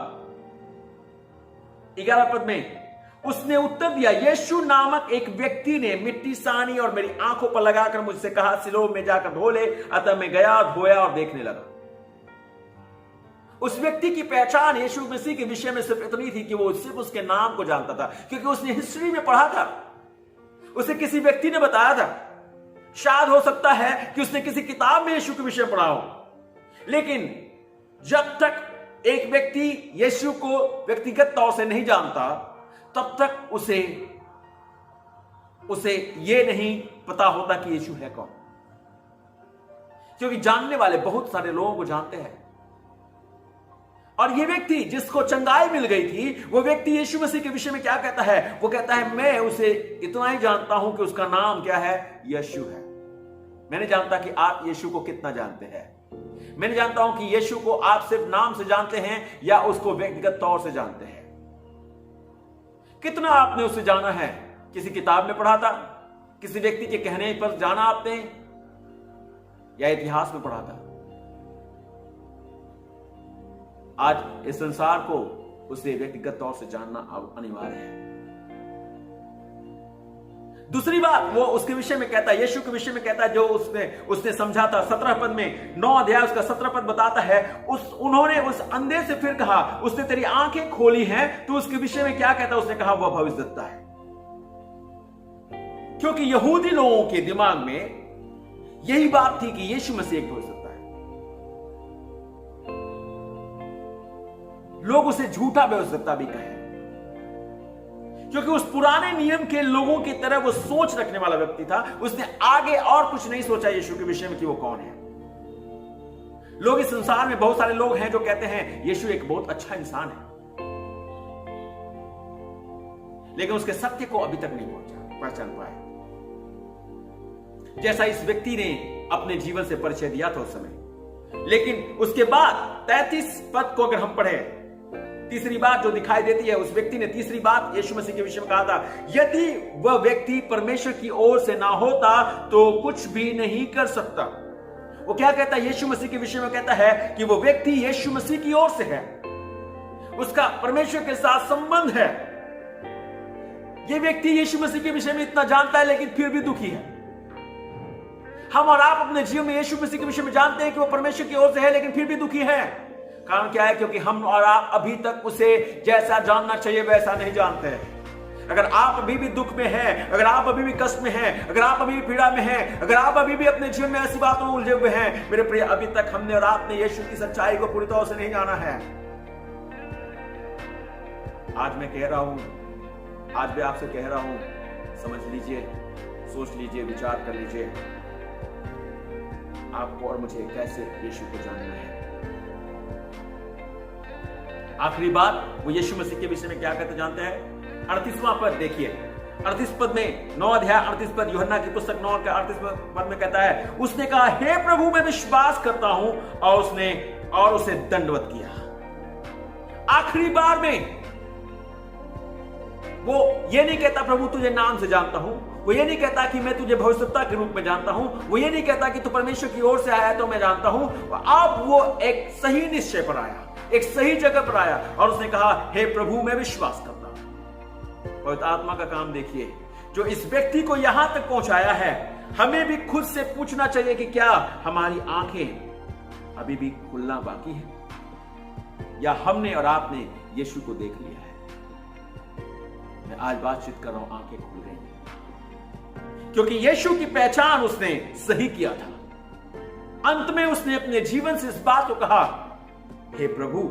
11 पद में उसने उत्तर दिया, यीशु नामक एक व्यक्ति ने मिट्टी सानी और मेरी आंखों पर लगाकर मुझसे कहा, सिलोह में जाकर धो ले। अतः मैं गया, धोया और देखने लगा। उस व्यक्ति की पहचान यीशु मसीह के विषय में सिर्फ इतनी थी कि वो सिर्फ उसके नाम को जानता था, क्योंकि उसने हिस्ट्री में पढ़ा था, उसे किसी व्यक्ति ने बताया था। शायद हो सकता है कि उसने किसी किताब में यीशु के विषय पढ़ा हो, लेकिन जब तक एक व्यक्ति यीशु को व्यक्तिगत तौर से नहीं जानता, तब तक उसे यह नहीं पता होता कि यीशु है कौन। क्योंकि जानने वाले बहुत सारे लोगों को जानते हैं, और यह व्यक्ति जिसको चंगाई मिल गई थी, वो व्यक्ति यीशु मसीह के विषय में क्या कहता है? वो कहता है, मैं उसे इतना ही जानता हूं कि उसका नाम क्या है? यीशु है। मैं नहीं जानता कि आप यीशु को कितना जानते हैं। मैं नहीं जानता हूं कि यीशु को आप सिर्फ नाम से जानते हैं या उसको व्यक्तिगत तौर से जानते हैं। कितना आपने उसे जाना है? किसी किताब में पढ़ा था, किसी व्यक्ति के कहने पर जाना आपने, या इतिहास में पढ़ा था? आज इस संसार को उसे व्यक्तिगत तौर से जानना अब अनिवार्य है। दूसरी बात वो उसके विषय में कहता है, यीशु के विषय में कहता है, जो उसने समझा था। 17 पद में, 9 अध्याय उसका 17 पद बताता है, उन्होंने उस अंधे से फिर कहा, उसने तेरी आंखें खोली हैं। तो उसके विषय में क्या कहता है? उसने कहा वह भविष्यद्वक्ता है। क्योंकि यहूदी लोगों के दिमाग में यही बात थी कि यीशु मसीह एक भविष्यद्वक्ता है। लोग उसे झूठा भविष्यद्वक्ता भी कहें, क्योंकि उस पुराने नियम के लोगों की तरह वो सोच रखने वाला व्यक्ति था। उसने आगे और कुछ नहीं सोचा यीशु के विषय में कि वो कौन है। लोग इस संसार में बहुत सारे लोग हैं जो कहते हैं यीशु एक बहुत अच्छा इंसान है, लेकिन उसके सत्य को अभी तक नहीं पहचान पाए। जैसा इस व्यक्ति ने अपने जीवन से परिचय दिया था उस समय। लेकिन उसके बाद 33 पद को अगर हम पढ़े, तीसरी बात जो दिखाई देती है, उस व्यक्ति ने तीसरी बात यीशु मसीह के विषय में कहा था, यदि वह व्यक्ति परमेश्वर की ओर से ना होता तो कुछ भी नहीं कर सकता। वो क्या कहता है? यीशु मसीह के विषय में कहता है कि वो व्यक्ति यीशु मसीह की ओर से है, उसका परमेश्वर के साथ संबंध है। ये व्यक्ति यीशु मसीह के विषय में इतना जानता है, लेकिन फिर भी दुखी है। हम और आप अपने जीवन में यीशु मसीह के विषय में जानते हैं कि वो परमेश्वर की ओर से है, लेकिन फिर भी दुखी है। कारण क्या है? क्योंकि हम और आप अभी तक उसे जैसा जानना चाहिए वैसा नहीं जानते हैं। अगर आप अभी भी दुख में हैं, अगर आप अभी भी कष्ट में हैं, अगर आप अभी भी पीड़ा में हैं, अगर आप अभी भी अपने जीवन में ऐसी बातों में उलझे हुए हैं, मेरे प्रिय, अभी तक हमने और आपने यीशु की सच्चाई को पूरी तरह से नहीं जाना है। आज मैं कह रहा हूं, आज भी आपसे कह रहा हूं, समझ लीजिए, सोच लीजिए, विचार कर लीजिए, आपको और मुझे कैसे यीशु को जानना है। आखिरी बात वो यीशु मसीह के विषय में क्या कहते जानते हैं? 38वां पद देखिए। 38 पद में, 9 अध्याय 38 पद, यूहन्ना की पुस्तक 9 के 38 पद में कहता है, उसने कहा, हे प्रभु मैं विश्वास करता हूं, और उसे दंडवत किया। आखिरी बार में वो ये नहीं कहता प्रभु तुझे नाम से जानता हूं, वो ये नहीं कहता कि मैं तुझे भविष्यद्वक्ता के रूप में जानता हूं, वो ये नहीं कहता कि तू परमेश्वर की ओर से आया तो मैं जानता हूं। अब वो एक सही निश्चय पर आया, एक सही जगह पर आया, और उसने कहा, हे प्रभु मैं विश्वास करता हूं। पवित्र आत्मा का काम देखिए, जो इस व्यक्ति को यहां तक पहुंचाया है। हमें भी खुद से पूछना चाहिए कि क्या हमारी आंखें अभी भी खुलना बाकी है, या हमने और आपने यीशु को देख लिया है। मैं आज बातचीत कर रहा हूं, आंखें खुल गई, क्योंकि यीशु की पहचान उसने सही किया था। अंत में उसने अपने जीवन से इस बात को कहा, हे प्रभु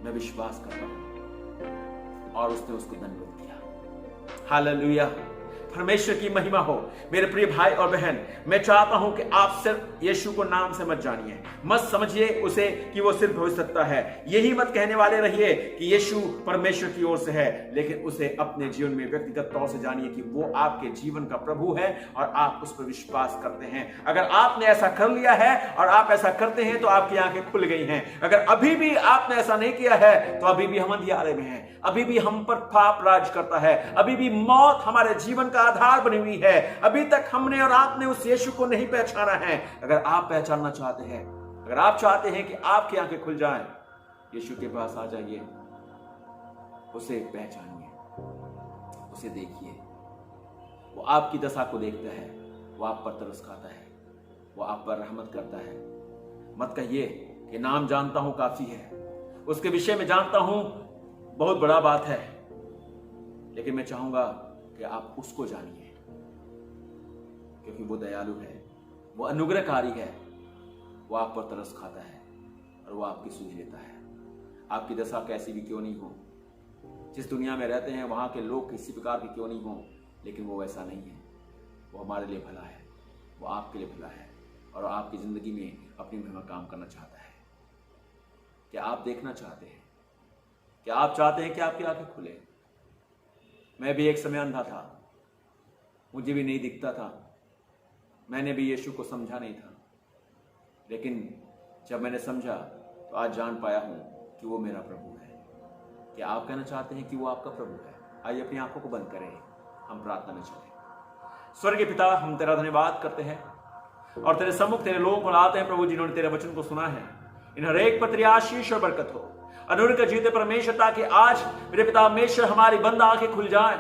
मैं विश्वास करता हूं, और उसने उसको दंडवत किया। हालेलुया, परमेश्वर की महिमा हो। मेरे प्रिय भाई और बहन, मैं चाहता हूं कि आप सिर्फ यीशु को नाम से मत जानिए, मत समझिए उसे कि वो सिर्फ भविष्यद्वक्ता है। यही मत कहने वाले रहिए कि यीशु परमेश्वर की ओर से है, लेकिन उसे अपने जीवन में व्यक्तिगत तौर से जानिए कि वो आपके जीवन का प्रभु है और आप उस पर विश्वास करते हैं। अगर आपने ऐसा कर लिया है और आप ऐसा करते हैं तो आपकी आंखें खुल गई हैं। अगर अभी भी आपने ऐसा नहीं किया है तो अभी भी हम अंधियारे में हैं, अभी भी हम पर पाप राज करता है, अभी भी मौत हमारे जीवन का आधार बनी हुई है। अभी तक हमने और आपने उस यीशु को नहीं पहचाना है। अगर आप पहचानना चाहते हैं, अगर आप चाहते हैं कि आपकी आंखें खुल जाएं, यीशु के पास आ जाइए, उसे पहचानिए, उसे देखिए। वो आपकी दशा को देखता है, वो आप पर तरस खाता है, वो आप पर रहमत करता है। मत कहिए कि नाम जानता हूं काफी है, उसके विषय में जानता हूं बहुत बड़ा बात है, लेकिन मैं चाहूंगा कि आप उसको जानिए, क्योंकि वो दयालु है, वो अनुग्रहकारी है, वो आप पर तरस खाता है और वो आपकी सुध लेता है। आपकी दशा कैसी भी क्यों नहीं हो, जिस दुनिया में रहते हैं वहाँ के लोग किसी प्रकार के क्यों नहीं हो, लेकिन वो वैसा नहीं है। वो हमारे लिए भला है, वो आपके लिए भला है और आपकी ज़िंदगी में अपनी महिमा काम करना चाहता है। क्या आप देखना चाहते हैं? क्या आप चाहते हैं कि आपकी आंखें खुले? मैं भी एक समय अंधा था, मुझे भी नहीं दिखता था, मैंने भी यीशु को समझा नहीं था, लेकिन जब मैंने समझा तो आज जान पाया हूं कि वो मेरा प्रभु है। क्या आप कहना चाहते हैं कि वो आपका प्रभु है? आइए अपनी आंखों को बंद करें, हम प्रार्थना में चलें। स्वर्गीय पिता, हम तेरा धन्यवाद करते हैं और तेरे सम्मुख तेरे लोगों को लाते हैं प्रभु, जिन्होंने तेरे वचन को सुना है। इन हर एक पर तेरी आशीष और बरकत हो। अनुग्रह जीते परमेश्वर, ताकि आज मेरे पिता परमेश्वर हमारी बंद आंखें खुल जाएं।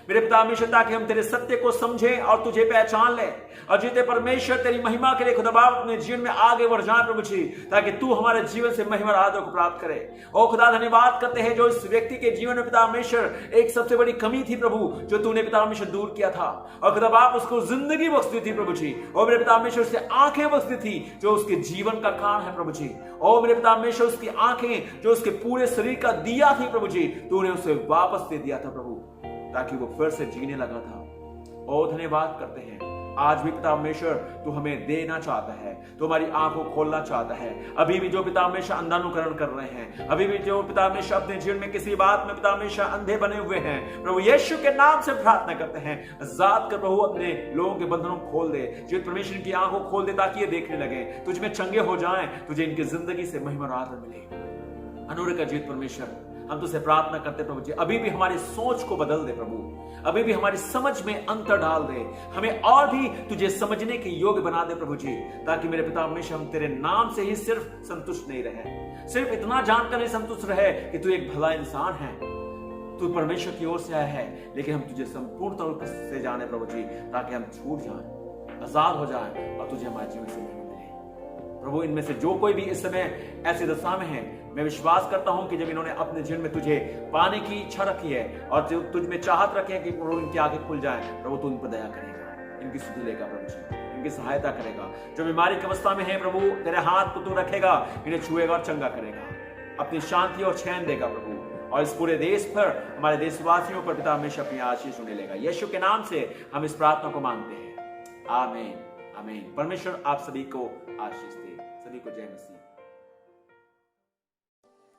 मेरे पिता परमेश्वर, ताकि हम तेरे सत्य को समझें और तुझे पहचान लें और जीते परमेश्वर तेरी महिमा के लिए खुदा बाप अपने जीवन में आगे बढ़ जाए प्रभु जी, ताकि तू हमारे जीवन से महिमा और आदर को प्राप्त करे। ओ खुदा, धन्यवाद करते हैं जो इस व्यक्ति के जीवन में पिता परमेश्वर एक सबसे बड़ी कमी थी प्रभु, जो तूने पिता परमेश्वर दूर किया था और खुदा बाप उसको जिंदगी बख्श दी थी प्रभु जी। और मेरे पिता परमेश्वर से आंखें बख्श दी थी जो उसके जीवन का कारण है प्रभु जी। और मेरे पिता परमेश्वर उसकी आंखें जो उसके पूरे शरीर का दिया थी प्रभु जी, तूने उसे वापस दे दिया था प्रभु, ताकि वो फिर से जीने लगा था। और धन्यवाद करते हैं आज भी पिता परमेश्वर तू हमें देना चाहता है, तू हमारी आंखों खोलना चाहता है। अभी भी जो पिता परमेश्वर अंधानुकरण कर रहे हैं, अभी भी जो पिता परमेश्वर अपने जीवन में किसी बात में पिता परमेश्वर अंधे बने हुए हैं, प्रभु यीशु के नाम से प्रार्थना करते हैं, आजाद कर प्रभु, अपने लोगों के बंधनों को खोल दे, जीवित परमेश्वर की आंखों खोल दे, ताकि ये देखने लगे, तुझ में चंगे हो जाएं, तुझे इनकी जिंदगी से महिमा और आदर मिले। अनुग्रह कर जीवित परमेश्वर, हम तुझसे प्रार्थना करते प्रभु जी, अभी भी हमारी सोच को बदल दे प्रभु, अभी भी हमारी समझ में अंतर डाल दे, हमें और भी तुझे समझने के योग्य बना दे प्रभु जी, ताकि मेरे पिता हमेशा हम तेरे नाम से ही सिर्फ संतुष्ट नहीं रहे, सिर्फ इतना जानकर नहीं संतुष्ट रहे कि तू एक भला इंसान है, तू परमेश्वर की ओर से आया है, लेकिन हम तुझे संपूर्ण तौर से जाने प्रभु जी, ताकि हम छूट जाएं, आजाद हो जाएं और तुझे हमारे जीवन से मिले। प्रभु, इनमें से जो कोई भी इस समय ऐसी दशा में है, मैं विश्वास करता हूं कि जब इन्होंने अपने जीवन में तुझे पाने की इच्छा रखी है और तुझ में चाहत रखी है कि प्रभु इनकी आंखें खुल जाए, प्रभु तू इन पर दया करेगा, इनकी सुधि लेगा प्रभु जी, इनकी सहायता करेगा। जो बीमारी की अवस्था में है प्रभु, तेरे हाथ को तू रखेगा, इन्हें छुएगा और चंगा करेगा, अपनी शांति और चैन देगा प्रभु, और इस पूरे देश पर, हमारे देशवासियों पर पिता हमेशा अपनी आशीष सुने लेगा। यीशु के नाम से हम इस प्रार्थना को मांगते हैं, आमीन आमीन। परमेश्वर आप सभी को आशीष दे, सभी को जय मसीह।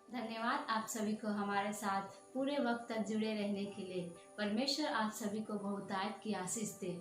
धन्यवाद आप सभी को हमारे साथ पूरे वक्त तक जुड़े रहने के लिए। परमेश्वर आप सभी को बहुतायत की आशीष दे।